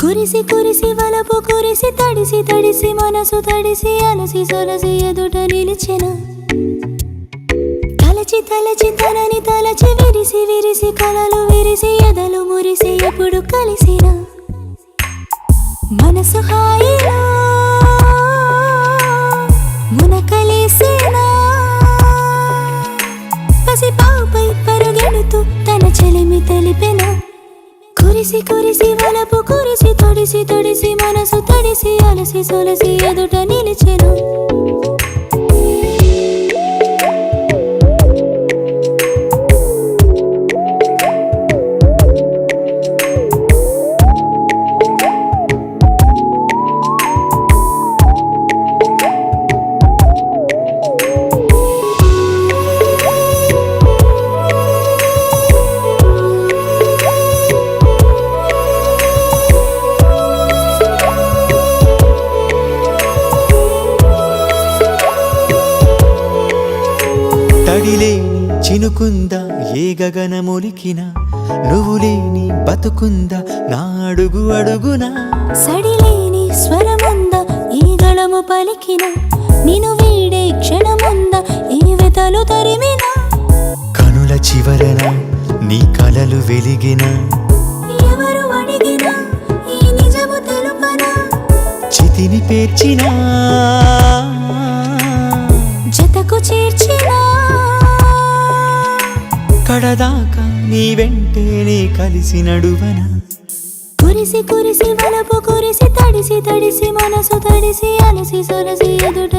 కురిసి కురిసి వలపు కురిసి తడిసి తడిసి మనసు తడిసి అలసి సొలసి ఎదుట నిలిచెన తలచి తలచి తనని తలచి విరిసి విరిసి కలలు విరిసి ఎదలు మురిసి ఎప్పుడు కలిసిన మనసు హాయిలో మునకలేసేనా పసి పాపై పరుగెడుతూ తన చెలిమి తెలిపెనా కురిసి కురిసి వలపు కురిసి తడిసి తడిసి మనసు తడిసి అలసి సొలసి ఎదుట నిలిచెను తడిలేని చినుకుందా ఏ గగనములికినా నువ్వు లేని బతుకుందా నా అడుగు అడుగునా సడిలేని స్వరముంద ఈ గళము పలికిన నిను వీడే క్షణముంద ఈ వెతలు తరిమిన కనుల చివరన నీ కలలు వెలిగిన ఎవరు అడిగినా ఈ నిజము తెలుపనా చితిని పేర్చినా జతకు చేర్చినా కడదాకా నీ వెంటే నీ కలిసి నడువనా కురిసి కురిసి వలపు కురిసి తడిసి తడిసి మనసు తడిసి అలసి సొలసి ఎదుట